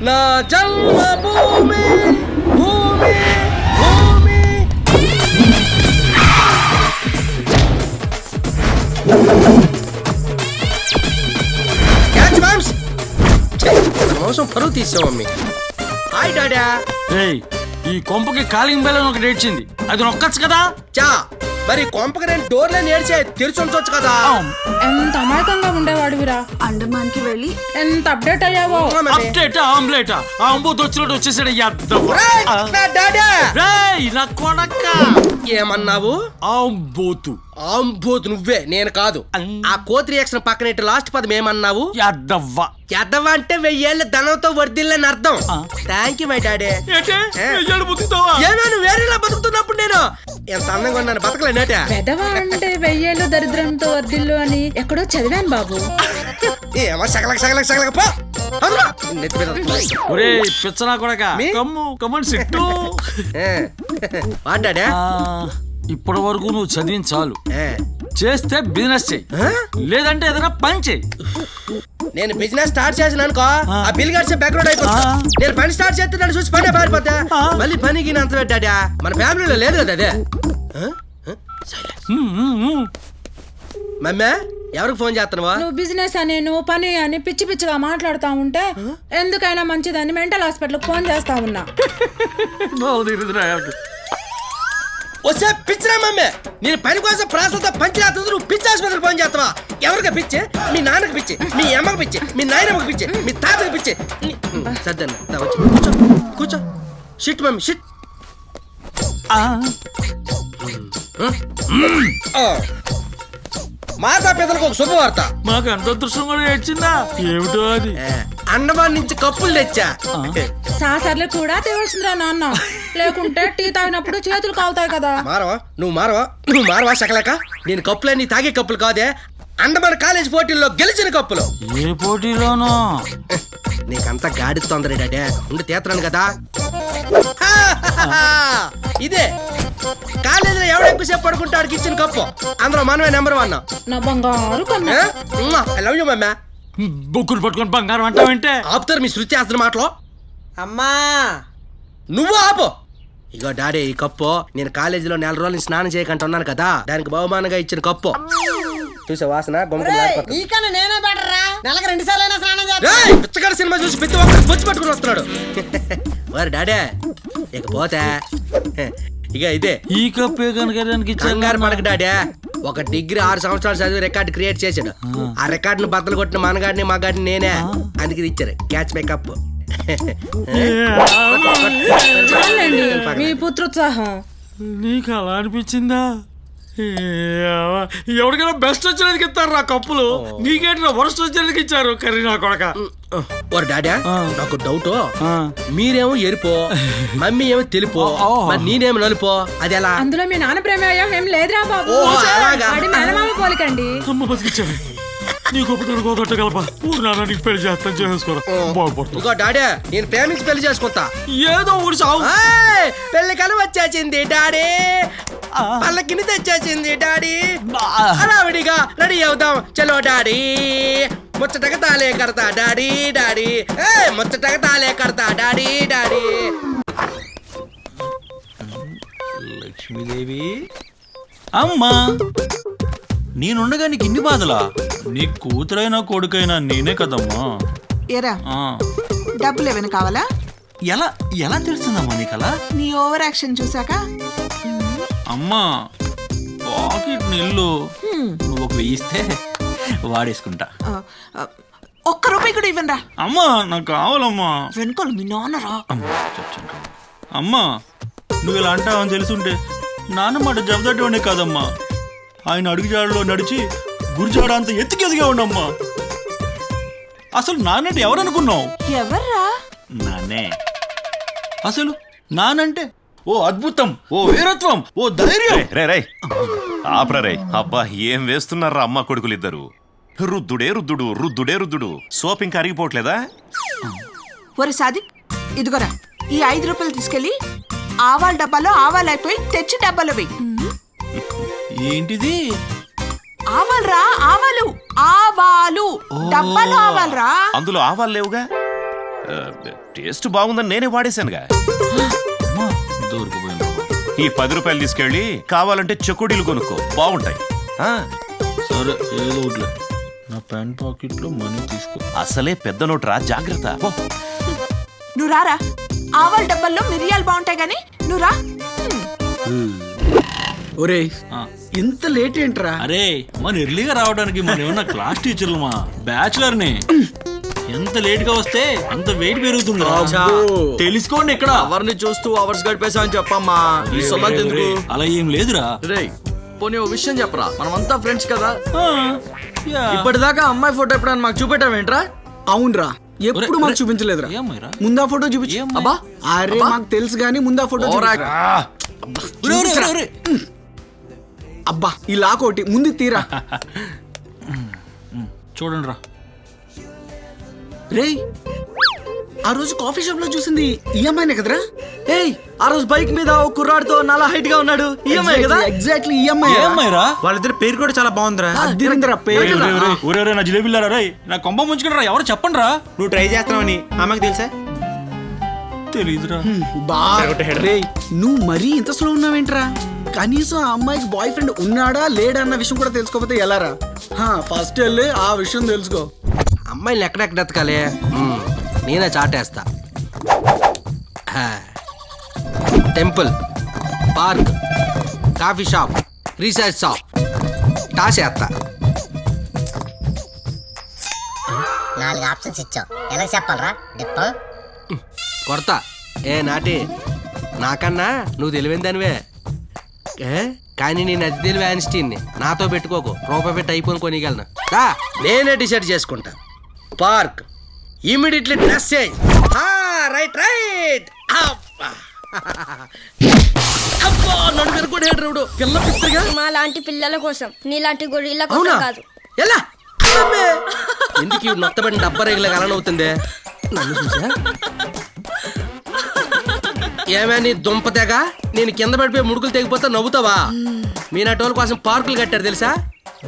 నా జన్మభూమి భూమి భూమి. క్యాచ్ బామ్స్. మోసం పరువు తీసావు మమ్మీ. హాయ్ డాడా. ఈ కొంపకి కాలింగ్ బెల్ అని ఒకటి ఏడ్చింది, అది నొక్కచ్చు కదా. చా మరి కొంపకి నేను డోర్లని ఏడ్చే తెరిచి ఉంచవచ్చు కదా. ఎంత అమాయకంగా ఉండేవాడివిరా. అండమాన్ కి వెళ్ళి ఎంత అప్డేట్ అయ్యావో. అప్డేటా ఆమ్లెటా? ఆంబోతు వచ్చినట్టు వచ్చేసాడు. నా కొడక. ఏమన్నావు? ఆంబోతు. ఆంబోతు నువ్వే, నేను కాదు. ఆ కోతి రియాక్షన్ పక్కన లాస్ట్ పదం ఏమన్నావు? యాదవ్వ. యాదవ్వ అంటే 1000 ఏళ్ల ధనంతో వర్దిల్లని అర్థం. Thank you my daddy. ఏమేను వేరేలా బతుకుతున్నప్పుడు నేను ఎంత అందంగా ఉన్నాను, బతకలేనట. పెదవా అంటే 1000 ఏళ్ళు దరిద్రంతో వర్దిల్లు అని ఎక్కడో చదివాను బాబు. ఏమో సగలక సగలక సగలక పో. పిచ్చనా కొడక. కమ్ము కమ్మని సిట్టు. వాడాడా? ఇప్పటి వరకు నువ్వు చదివిన చాలు. చేస్తే బిజినెస్ చెయ్యి, లేదంటే ఏదైనా పని చెయ్యి. నేను బిజినెస్ స్టార్ట్ చేసిన అనుకో, ఆ బిల్ గడిచే బ్యాక్గ్రౌండ్ అయిపోతా. నేను పని స్టార్ట్ చేస్తే నన్ను చూసి పనే పారిపోతా. మళ్ళీ పనికి అంత పెట్టాడా? మన ఫ్యామిలీలో లేదు కదా అదే. మమ్మే ఎవరికి ఫోన్ చేస్తున్నావా? నువ్వు బిజినెస్ అని నువ్వు పని అని పిచ్చి పిచ్చిగా మాట్లాడుతా ఉంటే ఎందుకైనా మంచిదని మెంటల్ హాస్పిటల్ ఫోన్ చేస్తా ఉన్నా. వస్తే పిచ్చిరా మమ్మీ. నేను పని కోసం ప్రాసంతో పంచరాత్రి నువ్వు పిచ్చి హాస్పిటల్ ఫోన్ చేస్తావా? ఎవరికి పిచ్చి? మీ నాన్నకి పిచ్చి, మీ అమ్మకి పిచ్చి, మీ నాయనమ్మకి పిచ్చి, మీ తాతకి పిచ్చి. సర్దన్న కూర్చో కూర్చో. Shit mummy shit. మాతా పిల్లలకు ఒక శుభవార్త. మాకు అంత అదృష్టం కూడా వచ్చిందా? ఏమిటో అది. అండమాన్ నుంచి కప్పులు తెచ్చా. సాసర్లు కూడా తేవాల్సిందిరా నాన్న, లేకుంటే టీ తాగినప్పుడు చేతులు కావుతాయి కదా. మారవా నువ్వు మారవా సకలేక. నేను కప్పులన్నీ తాగే కప్పులు కాదే, అండమాన్ కాలేజ్ పోటీల్లో గెలిచిన కప్పులు. ఏ పోటీలోనో? నీకంతా గాడి తొందర డాడే, ఉండి తీస్తున్నాను కదా. ఇదే కాలేజీలో ఎవడ ఎక్కువసేపు పడుకుంటాడికి ఇచ్చిన కప్పు. అందులో మనమే నెంబర్ 1. నా బంగారు కన్నా. ఐ లవ్ యూ మమ్మా. బొక్కులు పట్టుకొని బంగారం అంటావంటే ఆపుతారు మీ శృతి చేస్తున్న మాటలో. అమ్మా నువ్వు ఆపు. ఇగో డాడీ, ఈ కప్పు నేను కాలేజీలో 4 రోజులు స్నానం చేయకుండా ఉన్నాను కదా, దానికి బహుమానంగా ఇచ్చిన కప్పు. చూసే వాసన నీకన్నా నేనే బెటర్ రా. నెలకు 2 సార్లు స్నానం చేస్తా. పిచ్చగాడి సినిమా చూసి ప్రతి ఒక్కరు బొచ్చి పట్టుకుని వస్తున్నాడు. వారు డాడే ఇకపోతే ఇక ఇదే ఈ కప్పే కనుక కంగారు మనకు డాడే. 1 డిగ్రీ 6 సంవత్సరాలు చదివి రికార్డు క్రియేట్ చేశాడు. ఆ రికార్డును బద్దలు కొట్టిన మనగాడిని మగాడిని నేనే. అందుకే ఇచ్చారు క్యాచ్ మై కప్. మీ పుత్రోత్సాహం నీకు అలా అనిపించిందా? ఎవరికైనా బెస్ట్ వచ్చినందుకు ఇస్తారు నా కప్పులు, నీకేంటి వరస్ట్ వచ్చినందుకు ఇచ్చారు కర్రీ నా కొడక. ఓర్ డాడా, నాకు డౌట్. మీరేమో ఎరుపో, మమ్మీ ఏమో తెలుపో, మరి నేనేమో నలుపో, అది ఎలా? అందులో మీ నాన్న ప్రేమ ఏం లేదురా బాబు. మేనమామ పోలికండి. అమ్మ బతికిచ్చావి. నీ గొప్ప గోదట్టగలపా. ఊరు నాన్న నీకు పెళ్లి చేస్తాను, చేసుకోరా బాగుపడుతుంది. ఇంకో డాడీ, నేను ప్రేమించి పెళ్లి చేసుకుంటా. ఏదో ఊరు సాగు. పెళ్లి కల వచ్చేసింది డాడీ, పల్లకిని తెచ్చేసింది డాడీ. హడావిడిగా రెడీ అవుదాం చలో డాడీ. ముచ్చటగా తాలే కడతా డాడీ డాడీ. ముచ్చటగా తాలే కడతా డాడీ డాడీ. లక్ష్మీదేవి అమ్మా, నేనుండగా నీకు ఇన్ని బాధలా? నీ కూతురైనా కొడుకైనా నేనే కదమ్మా. ఏరా డబ్బులు ఏమైనా కావాలా? ఎలా ఎలా తెలుస్తుందమ్మా నీకలా? నీ ఓవర్ యాక్షన్ చూసాక. అమ్మా పాకెట్ నిల్లు, నువ్వు ఒక 1000 ఇస్తే వాడేసుకుంటా. 1 రూపాయి కూడా ఇవ్వనరా. అమ్మా నాకు కావాలమ్మా. వెనుకోలు మీ నాన్నరా. అమ్మా నువ్వు ఇలా అంటావని తెలుసుంటే నాన్న మాట జబదట్టేవాడే కాదమ్మా. ఆయన అడుగుజాడలో నడిచి గురిజాడ అంత ఎత్తుకెదిగా ఉండమ్మా. అసలు నాన్నంటే ఎవరనుకున్నావు? ఎవర్రా? నాన్నే. అసలు నానంటే ఓ అద్భుతం, ఓ వీరత్వం, ఓ ధైర్యం. రే ఆప్రా రే. అబ్బా ఏం వేస్తున్నారా అమ్మ కొడుకులిద్దరు. రుద్దుడే రుద్దుడు, రుద్దుడే రుద్దుడు. సోప్ ఇంకా అరిగిపోవట్లేదా? ఒరే సాదిక్, ఇదిగోరా ఈ 5 రూపాయలు తీసుకెళ్ళి ఆవాల డబ్బాలో ఆవాలు అయిపోయి తెచ్చి డబ్బాలో వెయ్యి. ఏంటిది? ఆవాలరా, ఆవాలు ఆవాలు డబ్బాలో ఆవాలరా. అందులో ఆవాలు లేవుగా. టేస్ట్ బాగుందని నేనే వాడేశానుగా. అమ్మా, దొరికిపోయింది. ఈ 10 రూపాయలు తీసుకెళ్ళి కావాలంటే చెకోడీలు కొనుక్కో, బాగుంటాయి. ఆ, సరే ఏదో ఒకటిలే. నా ప్యాంట్ పాకెట్ లో మనీ తీసుకో. అసలే పెద్ద నోటు రా, జాగ్రత్త. పో. నువ్వు రారా, ఆవాల డబ్బాల్లో మిరియాలు బాగుంటాయి గాని నువ్వు రా. ఒరే ఆ. ఇంత లేట్ ఏంట్రా? అరే మన ఎర్లీగా రావడానికి మన ఏమన్నా క్లాస్ టీచర్లు మా బ్యాచులర్ ని ఎంత లేట్ గా వస్తే అంత వెయిట్ పెరుగుతుంది. తెలుసుకోండి ఇక్కడ ఎవరిని చూస్తూ అవర్స్ గడిపేసా అని చెప్పమ్మా. ఈ సొల్లతి ఎందుకు? అలా ఏం లేదురా. రే పోనీ ఓ విషయం చెప్పరా, మనమంతా ఫ్రెండ్స్ కదా. ఆ, యా. ఇప్పటిదాకా అమ్మాయి ఫోటో ఎప్పుడైనా మాకు చూపెట్టావేంట్రా? అవునరా, ఎప్పుడు మాకు చూపించలేదురా. ఏమ్మాయిరా? ముందా ఫోటో చూపించు. ఏమ్మాయి? అబ్బా అరే మాకు తెలుసు గానీ ముందా ఫోటో చూపించు. ఒరే, ఒరే, ఒరే, ఒరే. అబ్బా ఈ లాకోటి ముందు తీరా. చూడండి రా. రేయ్ ఆ రోజు కాఫీ షాప్ లో చూసింది ఈఎంఐనే కదరా? ఏయ్ ఆ రోజు బైక్ మీద ఒక కుర్రాడితో నాలా హైట్ గా ఉన్నాడు, ఈఎంఐ కదా? Exactly EMI. ఏమ్మాయిరా? వాళ్ళిద్దరి పేరు కూడా చాలా బాగుందిరా. అదిరిందిరా పేరు. ఊరే నా జిలేబిల్లారా రే, నా కొంప ముంచుకున్నారా? ఎవరు చెప్పండి రా. నువ్వు ట్రై చేస్తున్నావని అమ్మకి తెలుసా? తెలీదురా. బా రేయ్ నువ్వు మరీ ఇంత స్లో ఉన్నావేంట్రా? కనీసం ఆ అమ్మాయికి బాయ్ ఫ్రెండ్ ఉన్నాడా లేడా అన్న విషయం కూడా తెలుసుకోకపోతే ఎలారా? ఫస్ట్ వెళ్ళి ఆ విషయం తెలుసుకో. అమ్మాయిని ఎక్కడెక్కడ ఎత్తకాలి? నేనే చాటేస్తా. Temple, park, coffee shop, research shop టాసేస్తా. 4 ఆప్షన్స్ ఇచ్చావు, ఎలా చెప్పాలరా డిప్ప? కొడతా. ఏ నాటి, నాకన్నా నువ్వు తెలివైన దానివే. కానీ నేను అతి తెలివి ఐన్స్టీన్ని. నాతో పెట్టుకోకు, రూపాయి పెట్టి అయిపోయి కొనిగలను. నేనే డిసైడ్ చేసుకుంటా. Park, immediately dress change. Right right. అబ్బా నన్ను కనుక్కోడు రౌడు పిల్ల పిచ్చిగా. మా లాంటి పిల్లల కోసం, నీలాంటి గొర్రెల అవునా? కోసం కాదు. ఎలా ఎందుకు ఈ నొత్తబడి డబ్బా రేగులకు అలా అవుతుంది? నన్ను చూసా ఏమైనా దుంపతేగా నేను కింద పడిపోయి ముడుకులు తెగిపోతే నవ్వుతావా? మీ నా టోల్ కోసం పార్కులు కట్టారు తెలుసా?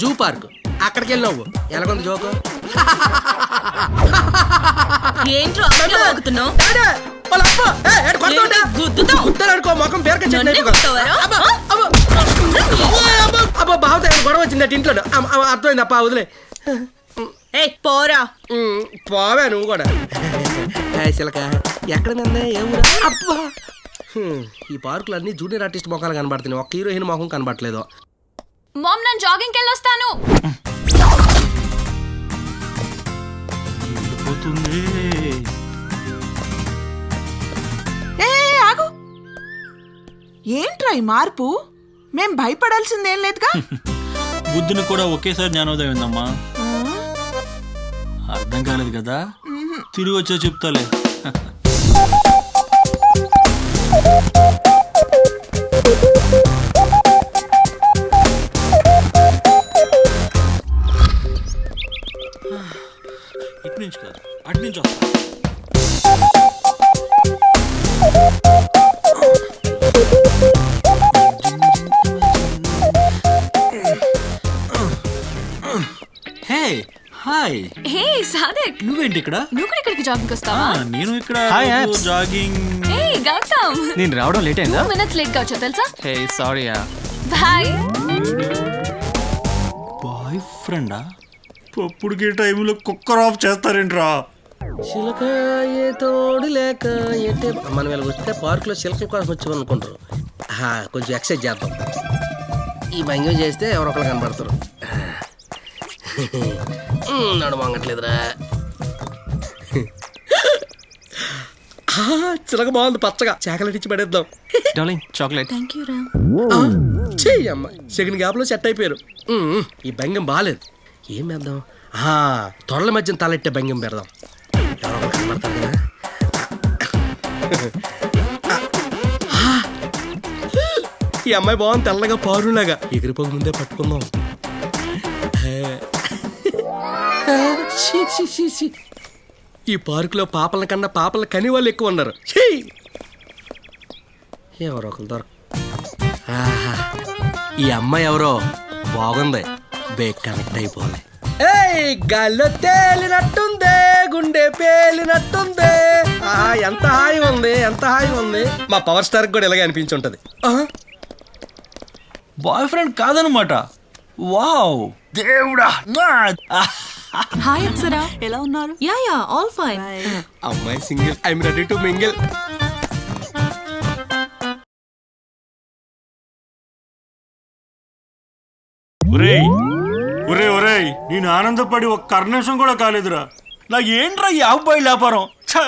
Zoo park. అక్కడికి వెళ్ళి నవ్వు. ఎలాగొంది జోకు? గొడవ వచ్చింది ఇంట్లో. అర్థమైంది అప్ప, వదిలే. పోరా పోవా నువ్వు కూడా. చిలక ఎక్కడ నిందా ఏమరా? అబ్బా ఈ పార్కులు అన్ని జూనియర్ ఆర్టిస్ట్ మొఖాలు కనబడుతున్నాయి, ఒక్క హీరోయిన్ మొఖం కనబడట్లేదు. మామ్ నేను జాగింగ్ వెళ్ళొస్తాను. ఆగు. ఏంట్రా ఈ మార్పు? మేం భయపడాల్సిందేం లేదుగా. బుద్ధుని కూడా ఒకేసారి జ్ఞానోదయం ఉందమ్మా. అర్థం కాలేదు కదా, తిరిగి వచ్చా చెప్తాలే. ఇటు నుంచి కాదు, అటు నుంచి వస్తా. Hey hi. హే సాదిక్, నువ్వేంటి ఇక్కడ? నువ్వు కూడా ఇక్కడికి జాగింగ్ వస్తావా? నేను ఇక్కడ హాయ్ యాప్స్. జాగింగ్. హే గౌతమ్, నేను రావడం లేట్ అయిందా? 2 minutes లేట్ గా వచ్చా తెలుసా? Hey sorry ya. Bye. Bye ఫ్రెండా? అప్పుడుకి టైంలో కుక్కర్ ఆఫ్ చేస్తారేంట్రా? చిలక ఏ తోడు లేక ఎట్టే మనం ఇలా వస్తే పార్కులో చిలకల కోసం వచ్చామనుకుంటారు. కొంచెం ఎక్సర్సైజ్ చేద్దాం. ఈ భంగం చేస్తే ఎవరో ఒకరు కనబడతారు. నడు వంగట్లేదురా. చిలక బాగుంది పచ్చగా, చాకలెట్ పడేద్దాం. Darling chocolate. థ్యాంక్ యూ రా. చెయ్యమ్మ సెకండ్ గ్యాప్ లో సెట్ అయిపోయారు. ఈ భంగం బాగాలేదు. ఏం వేద్దాం? తొడల మధ్య తలెట్టే భంగం పెడదాం. ఎవరో ఒకరు కనబడతారు కదా. ఈ అమ్మాయి బాగుంది, తెల్లగా పారులాగా. ఎగిరిపోక ముందే పట్టుకుందాం. ఈ పార్కులో పాపల కన్నా పాపల కని వాళ్ళు ఎక్కువ ఉన్నారు. ఎవరో ఒకరు దొరక. ఈ అమ్మాయి ఎవరో బాగుంది, బేక్ కనెక్ట్ అయిపోవాలి. ఏయ్ గాల్లో తేలినట్టుందే గుండె పేలినట్టుందే ఆహా ఎంత హాయి ఉంది ఎంత హాయి ఉంది మా పవర్ స్టార్ కూడా ఇలాగే అనిపించుంటది బాయ్ ఫ్రెండ్ కాదనమాట. వావ్ దేవుడా. హాయ్ అప్సరా ఎలా ఉన్నారు? Yeah yeah all fine. అమ్మాయి single I'm ready to mingle. ఒరేయ్ నేను ఆనందపడి ఒక్క నిమిషం కూడా కాలేదురా. నాకు ఏంట్రా ఈ అబ్బాయి వ్యాపారం. ఛ!